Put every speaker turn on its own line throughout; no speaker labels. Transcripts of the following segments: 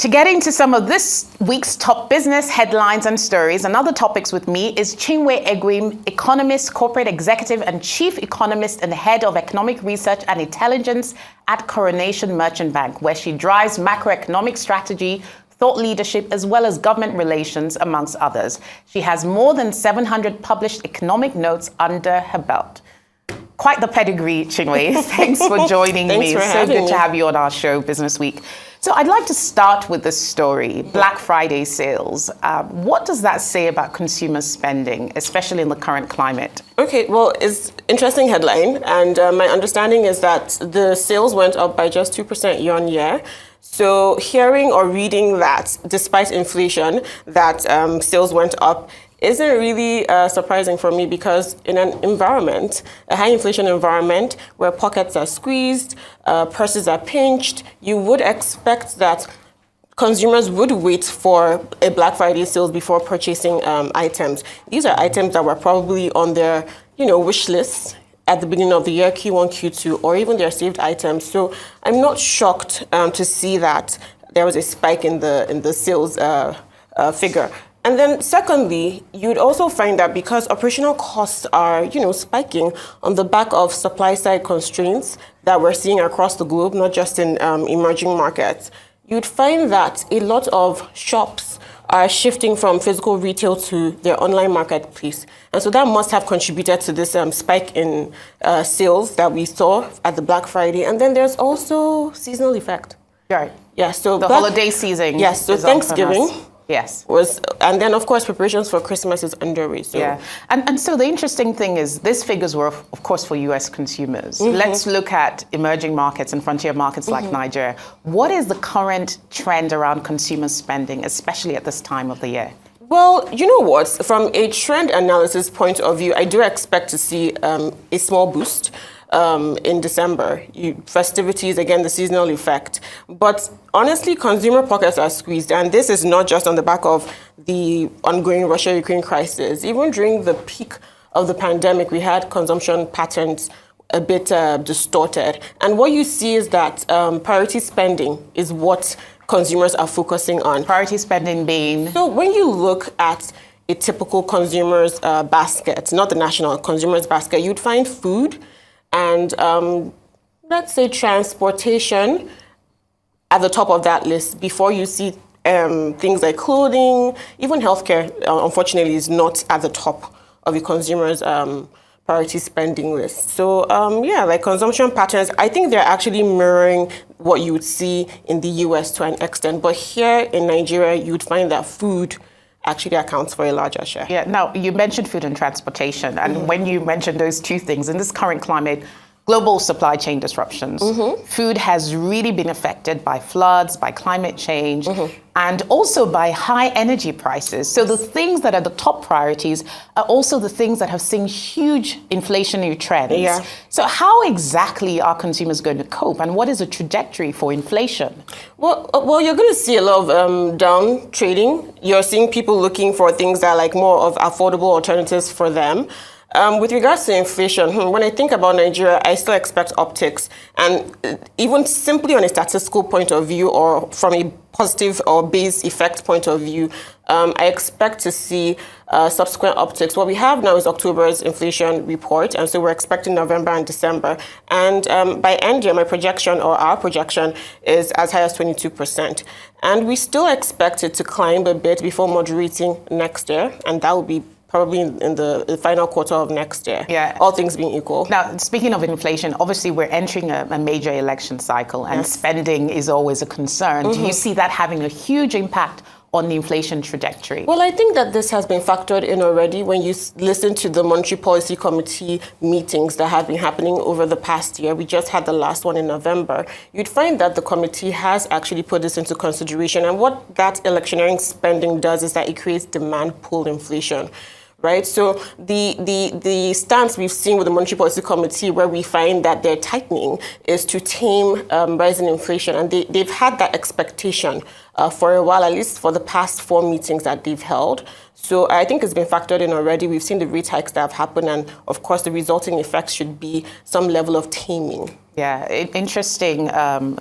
To get into some of this week's top business headlines and stories and other topics with me is Chinwe Egwim, economist, corporate executive, and chief economist and head of economic research and intelligence at Coronation Merchant Bank, where she drives macroeconomic strategy, thought leadership, as well as government relations, amongst others. She has more than 700 published economic notes under her belt. Quite the pedigree, Chinwe. Thanks for joining me. It's so good to have you on our show, Business Week. So I'd like to start with this story, Black Friday sales. What does that say about consumer spending, especially in the current climate?
Okay, well, it's an interesting headline. And my understanding is that the sales went up by just 2% year on year. So hearing or reading that, despite inflation, that sales went up isn't really surprising for me, because in an environment, a high inflation environment where pockets are squeezed, purses are pinched, you would expect that consumers would wait for a Black Friday sales before purchasing items. These are items that were probably on their, wish lists at the beginning of the year, Q1, Q2, or even their saved items. So I'm not shocked to see that there was a spike in the sales figure. And then secondly, you'd also find that because operational costs are, spiking on the back of supply side constraints that we're seeing across the globe, not just in emerging markets, you'd find that a lot of shops are shifting from physical retail to their online marketplace. And so that must have contributed to this spike in sales that we saw at the Black Friday. And then there's also seasonal effect.
Right.
Yeah, so
the holiday season.
Yes, so Thanksgiving.
Yes.
And then, of course, preparations for Christmas is underway. So.
Yeah. And so the interesting thing is these figures were, of course, for U.S. consumers. Mm-hmm. Let's look at emerging markets and frontier markets like Nigeria. What is the current trend around consumer spending, especially at this time of the year? Well,
you know what? From a trend analysis point of view, I do expect to see a small boost in December. Festivities, again, the seasonal effect. But honestly, consumer pockets are squeezed. And this is not just on the back of the ongoing Russia-Ukraine crisis. Even during the peak of the pandemic, we had consumption patterns a bit distorted. And what you see is that priority spending is what consumers are focusing on.
Priority spending being?
So when you look at a typical consumer's basket, not the national consumer's basket, you'd find food and let's say transportation at the top of that list before you see things like clothing. Even healthcare, unfortunately, is not at the top of a consumer's priority spending list. So, like consumption patterns, I think they're actually mirroring what you would see in the US to an extent. But here in Nigeria, you'd find that food actually accounts for a larger share.
Yeah, now you mentioned food and transportation, and when you mentioned those two things, in this current climate, global supply chain disruptions, food has really been affected by floods, by climate change, and also by high energy prices. So the things that are the top priorities are also the things that have seen huge inflationary trends.
Yeah.
So how exactly are consumers going to cope, and what is the trajectory for inflation?
Well, you're going to see a lot of down trading. You're seeing people looking for things that are like more of affordable alternatives for them. With regards to inflation, when I think about Nigeria, I still expect upticks. And even simply on a statistical point of view, or from a positive or base effect point of view, I expect to see subsequent upticks. What we have now is October's inflation report, and so we're expecting November and December. And by end year, my projection, or our projection, is as high as 22%. And we still expect it to climb a bit before moderating next year, and that will be probably in the final quarter of next year, all things being equal.
Now, speaking of inflation, obviously we're entering a major election cycle, and spending is always a concern. Do you see that having a huge impact on the inflation trajectory?
Well, I think that this has been factored in already when you listen to the Monetary Policy Committee meetings that have been happening over the past year. We just had the last one in November. You'd find that the committee has actually put this into consideration. And what that electioneering spending does is that it creates demand pull inflation. Right, so the stance we've seen with the Monetary Policy Committee, where we find that they're tightening, is to tame rising inflation, and they've had that expectation for a while, at least for the past 4 meetings that they've held. So I think it's been factored in already. We've seen the rate hikes that have happened, and of course, the resulting effects should be some level of taming.
Yeah, interesting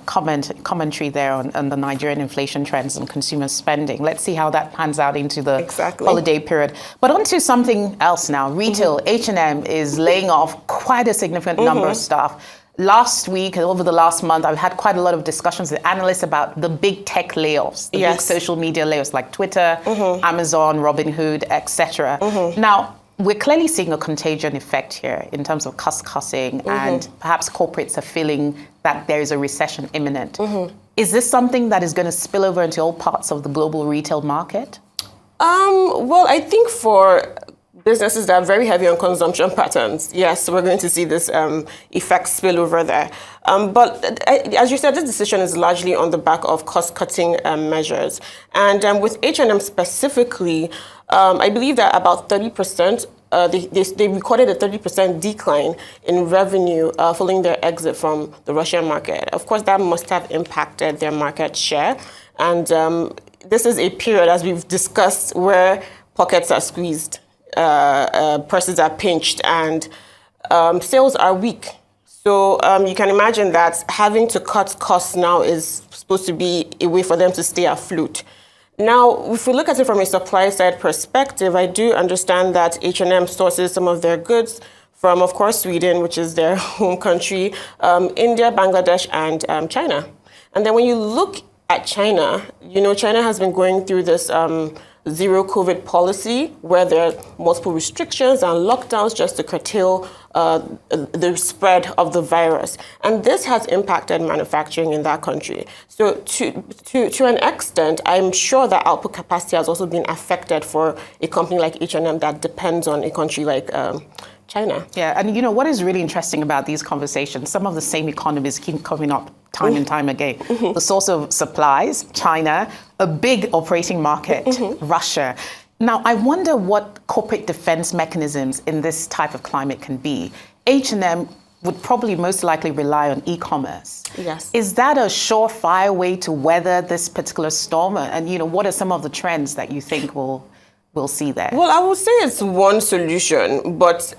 commentary there on the Nigerian inflation trends and consumer spending. Let's see how that pans out into the holiday period. But on to something else now. Retail, H&M is laying off quite a significant number of staff. Last week, over the last month, I've had quite a lot of discussions with analysts about the big tech layoffs, the big social media layoffs like Twitter, Amazon, Robinhood, etc. Now, we're clearly seeing a contagion effect here in terms of cost-cutting, and perhaps corporates are feeling that there is a recession imminent. Is this something that is going to spill over into all parts of the global retail market?
Well, I think for businesses that are very heavy on consumption patterns, yes, we're going to see this effect spill over there. But as you said, this decision is largely on the back of cost-cutting measures. And with H&M specifically, I believe that about 30%, they recorded a 30% decline in revenue following their exit from the Russian market. Of course, that must have impacted their market share. And this is a period, as we've discussed, where pockets are squeezed. Purses are pinched, and sales are weak. So you can imagine that having to cut costs now is supposed to be a way for them to stay afloat. Now, if we look at it from a supply side perspective, I do understand that H&M sources some of their goods from, of course, Sweden, which is their home country, India, Bangladesh, and China. And then when you look at China, China has been going through this zero COVID policy where there are multiple restrictions and lockdowns just to curtail the spread of the virus. And this has impacted manufacturing in that country. So to an extent, I'm sure that output capacity has also been affected for a company like H&M that depends on a country like China.
Yeah, and what is really interesting about these conversations, some of the same economies keep coming up time and time again. The source of supplies, China, a big operating market, Russia. Now, I wonder what corporate defense mechanisms in this type of climate can be. H&M would probably most likely rely on e-commerce.
Yes.
Is that a surefire way to weather this particular storm? And what are some of the trends that you think we'll see there?
Well, I would say it's one solution, but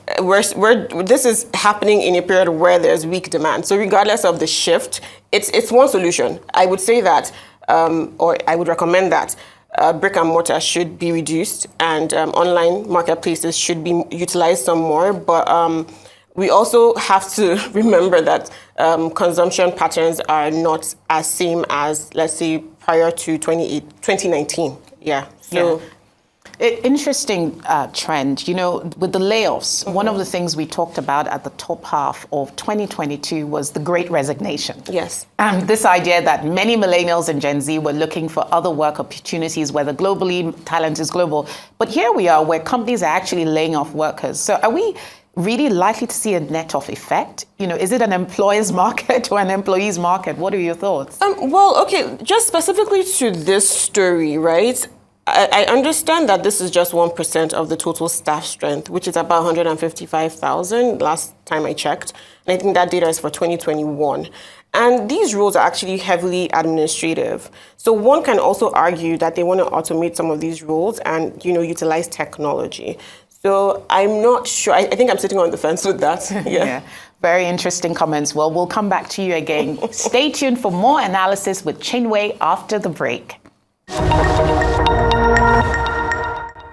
this is happening in a period where there's weak demand. So regardless of the shift, it's one solution. I would say that, or I would recommend that brick and mortar should be reduced and online marketplaces should be utilized some more. But we also have to remember that consumption patterns are not as same as, let's say, prior to 2019. Yeah. So.
Yeah. Interesting trend. With the layoffs, one of the things we talked about at the top half of 2022 was the Great Resignation.
Yes.
And this idea that many millennials and Gen Z were looking for other work opportunities, whether globally, talent is global. But here we are where companies are actually laying off workers. So are we really likely to see a net-off effect? Is it an employer's market or an employee's market? What are your thoughts?
Well, okay, just specifically to this story, right? I understand that this is just 1% of the total staff strength, which is about 155,000 last time I checked. And I think that data is for 2021. And these roles are actually heavily administrative. So one can also argue that they want to automate some of these roles and, utilize technology. So I'm not sure. I think I'm sitting on the fence with that.
Yeah. Very interesting comments. Well, we'll come back to you again. Stay tuned for more analysis with Chinwe after the break.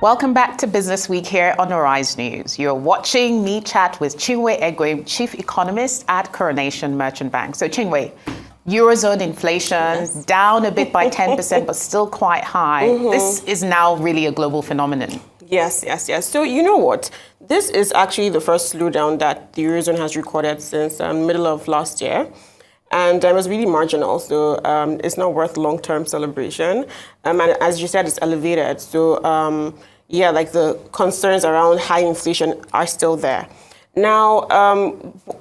Welcome back to Business Week here on Arise News. You're watching me chat with Chinwe Egwim, Chief Economist at Coronation Merchant Bank. So Chinwe, Eurozone inflation down a bit by 10%, but still quite high. This is now really a global phenomenon.
Yes. So you know what? This is actually the first slowdown that the Eurozone has recorded since middle of last year. And it was really marginal, so it's not worth long-term celebration. And as you said, it's elevated. So the concerns around high inflation are still there. Now,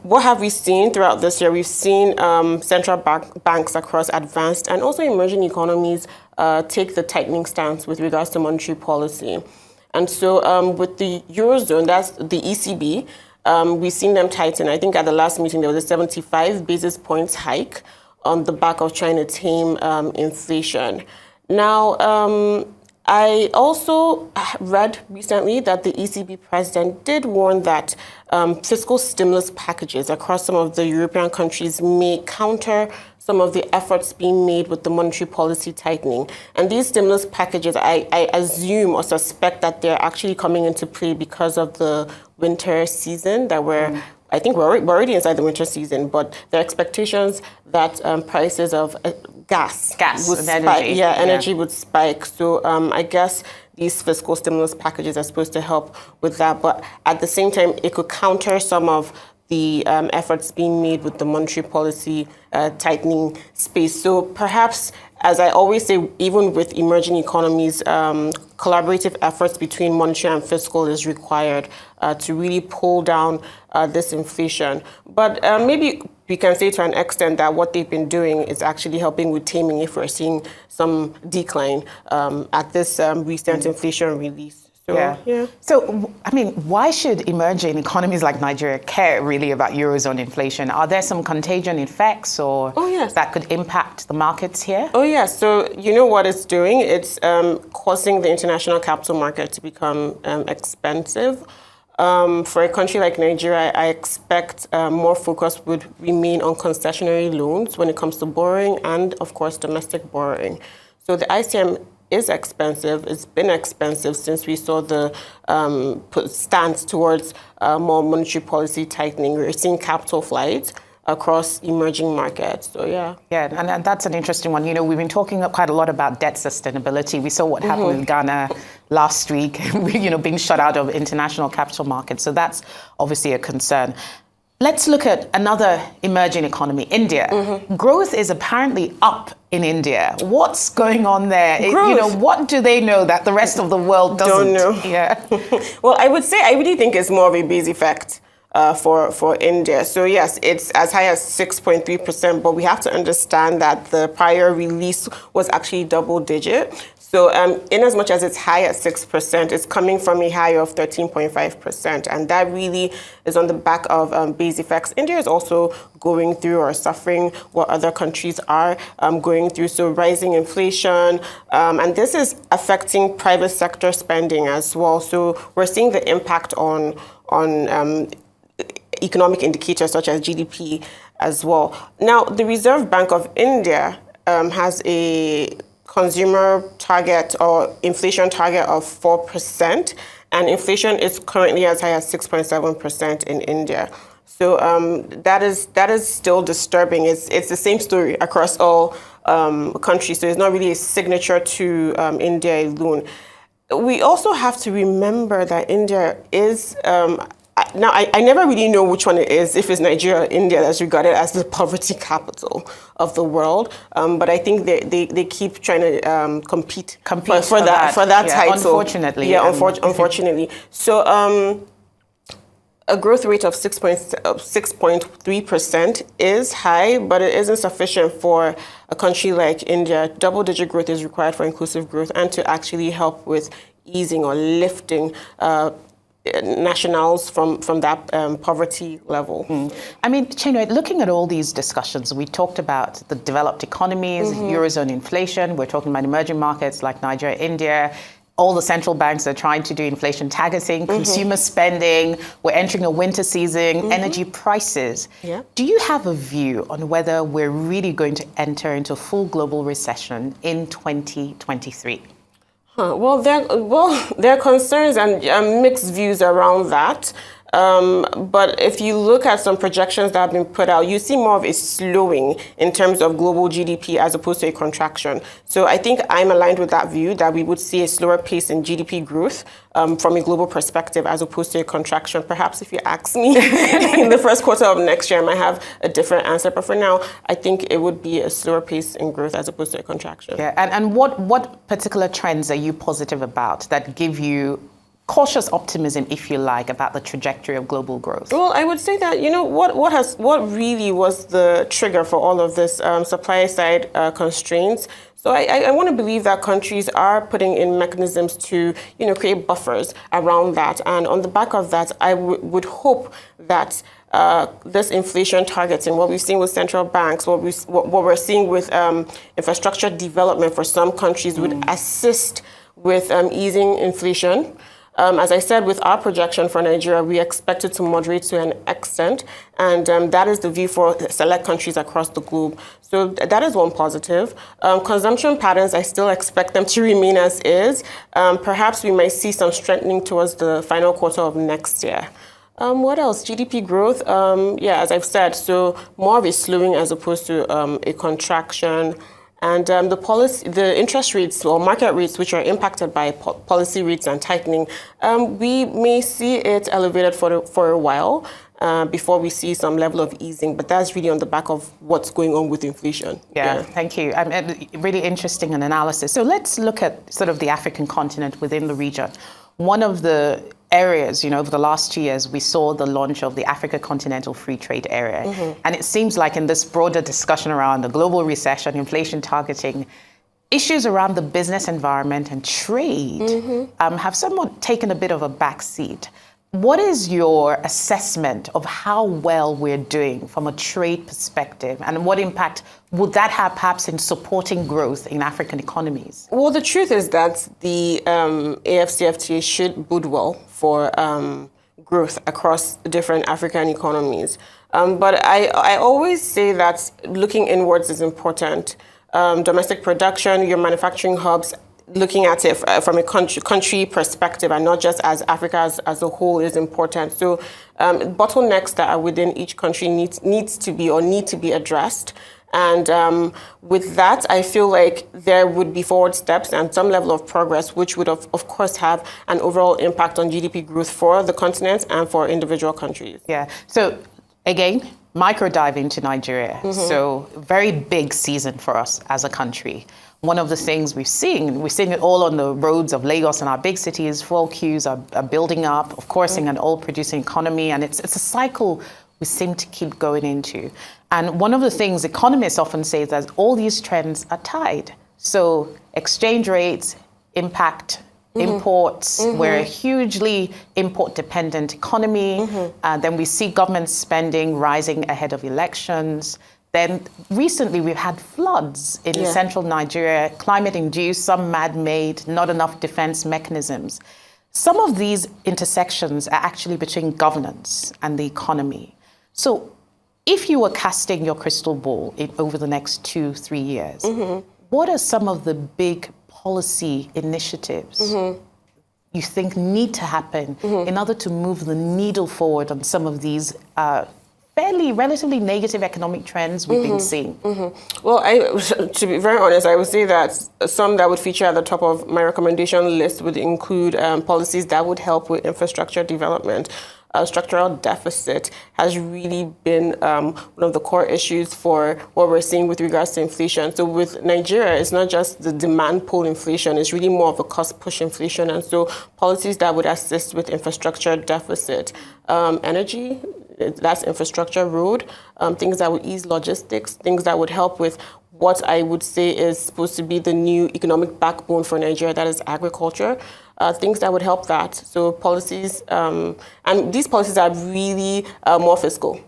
what have we seen throughout this year? We've seen central banks across advanced and also emerging economies take the tightening stance with regards to monetary policy. And so with the Eurozone, that's the ECB, we've seen them tighten. I think at the last meeting, there was a 75 basis points hike on the back of trying to tame inflation. Now, I also read recently that the ECB president did warn that fiscal stimulus packages across some of the European countries may counter some of the efforts being made with the monetary policy tightening. And these stimulus packages, I assume or suspect that they're actually coming into play because of the winter season that I think we're already inside the winter season, but the expectations that prices of gas would spike. Energy would spike. So I guess these fiscal stimulus packages are supposed to help with that. But at the same time, it could counter some of the efforts being made with the monetary policy tightening space. So perhaps, as I always say, even with emerging economies, collaborative efforts between monetary and fiscal is required to really pull down this inflation. But maybe we can say to an extent that what they've been doing is actually helping with taming if we're seeing some decline at this recent inflation release.
So, I mean, why should emerging economies like Nigeria care really about Eurozone inflation? Are there some contagion effects or that could impact the markets here?
Oh, yes. So, you know what it's doing? It's causing the international capital market to become expensive. For a country like Nigeria, I expect more focus would remain on concessionary loans when it comes to borrowing and, of course, domestic borrowing. So the ICM is expensive. It's been expensive since we saw the stance towards more monetary policy tightening. We're seeing capital flight across emerging markets. So, yeah,
and that's an interesting one. You know, we've been talking quite a lot about debt sustainability. We saw what happened with Ghana last week, you know, being shut out of international capital markets. So that's obviously a concern. Let's look at another emerging economy, India. Growth is apparently up in India. What's going on there? You know, what do they know that the rest of the world doesn't?
Don't know. Well, I would say I really think it's more of a base effect for India. So yes, it's as high as 6.3%, but we have to understand that the prior release was actually double digit. So in as much as it's high at 6%, it's coming from a high of 13.5%. And that really is on the back of base effects. India is also going through or suffering what other countries are going through. So rising inflation, and this is affecting private sector spending as well. So we're seeing the impact on economic indicators such as GDP as well. Now, the Reserve Bank of India has a consumer target or inflation target of 4%, and inflation is currently as high as 6.7% in India. So that is still disturbing. It's the same story across all countries. So it's not really a signature to India alone. We also have to remember that India is now, I never really know which one it is, if it's Nigeria or India that's regarded as the poverty capital of the world. But I think they keep trying to compete for that title.
Unfortunately.
Unfortunately. So a growth rate of 6.3% is high, but it isn't sufficient for a country like India. Double-digit growth is required for inclusive growth and to actually help with easing or lifting nationals from that poverty level.
I mean, Chinwe, looking at all these discussions, we talked about the developed economies, Eurozone inflation, we're talking about emerging markets like Nigeria, India, all the central banks are trying to do inflation targeting, consumer spending, we're entering a winter season, energy prices. Do you have a view on whether we're really going to enter into a full global recession in 2023?
Well, there are concerns and mixed views around that. But if you look at some projections that have been put out, you see more of a slowing in terms of global GDP as opposed to a contraction. So I think I'm aligned with that view that we would see a slower pace in GDP growth from a global perspective as opposed to a contraction. Perhaps if you ask me in the first quarter of next year, I might have a different answer. But for now, I think it would be a slower pace in growth as opposed to a contraction.
And what particular trends are you positive about that give you cautious optimism, if you like, about the trajectory of global growth?
Well, I would say that, you know, what really was the trigger for all of this supply side constraints. So I want to believe that countries are putting in mechanisms to, you know, create buffers around that. And on the back of that, I would hope that this inflation targeting, what we've seen with central banks, what we're seeing with infrastructure development for some countries would assist with easing inflation. As I said, with our projection for Nigeria, we expect it to moderate to an extent, and that is the view for select countries across the globe. So that is one positive. Consumption patterns, I still expect them to remain as is. Perhaps we might see some strengthening towards the final quarter of next year. What else? GDP growth, as I've said, so more of a slowing as opposed to a contraction. And the interest rates or market rates, which are impacted by policy rates and tightening, we may see it elevated for a while before we see some level of easing. But that's really on the back of what's going on with inflation.
Yeah. Thank you. Really interesting analysis. So let's look at sort of the African continent within the region. One of the areas, over the last 2 years, we saw the launch of the Africa Continental Free Trade Area. And it seems like in this broader discussion around the global recession, inflation targeting, issues around the business environment and trade have somewhat taken a bit of a backseat. What is your assessment of how well we're doing from a trade perspective, and what impact would that have perhaps in supporting growth in African economies?
Well, the truth is that the AFCFTA should bode well for growth across different African economies. But I always say that looking inwards is important. Domestic production, your manufacturing hubs, looking at it from a country perspective and not just as Africa as a whole is important. So bottlenecks that are within each country need to be addressed. And with that, I feel like there would be forward steps and some level of progress, which would, of course, have an overall impact on GDP growth for the continent and for individual countries.
Yeah. So again, micro dive into Nigeria. So very big season for us as a country. One of the things we've seen it all on the roads of Lagos and our big cities. Fuel queues are building up, of course, in an oil-producing economy, and it's a cycle we seem to keep going into. And one of the things economists often say is that all these trends are tied. So exchange rates impact imports. We're a hugely import-dependent economy. Then we see government spending rising ahead of elections. Then recently we've had floods in central Nigeria, climate-induced, some man-made, not enough defense mechanisms. Some of these intersections are actually between governance and the economy. So if you were casting your crystal ball over the next 2-3 years, what are some of the big policy initiatives you think need to happen in order to move the needle forward on some of these relatively negative economic trends we've been seeing?
Well, to be very honest, I would say that some that would feature at the top of my recommendation list would include policies that would help with infrastructure development. Structural deficit has really been one of the core issues for what we're seeing with regards to inflation. So with Nigeria, it's not just the demand pull inflation, it's really more of a cost push inflation. And so policies that would assist with infrastructure deficit, energy, that's infrastructure, road, things that would ease logistics, things that would help with what I would say is supposed to be the new economic backbone for Nigeria, that is agriculture. Things that would help that. So policies, and these policies are really more fiscal,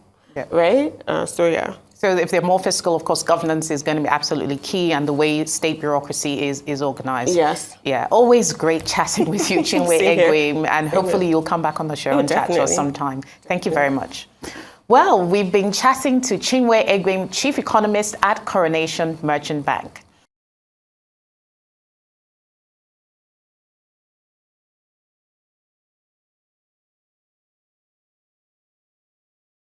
right? So
if they're more fiscal, of course, governance is going to be absolutely key, and the way state bureaucracy is organized.
Yes.
Yeah, always great chatting with you, Chinwe Egwim, and hopefully you'll come back on the show and chat to us sometime. Thank you very much. Well, we've been chatting to Chinwe Egwim, Chief Economist at Coronation Merchant Bank.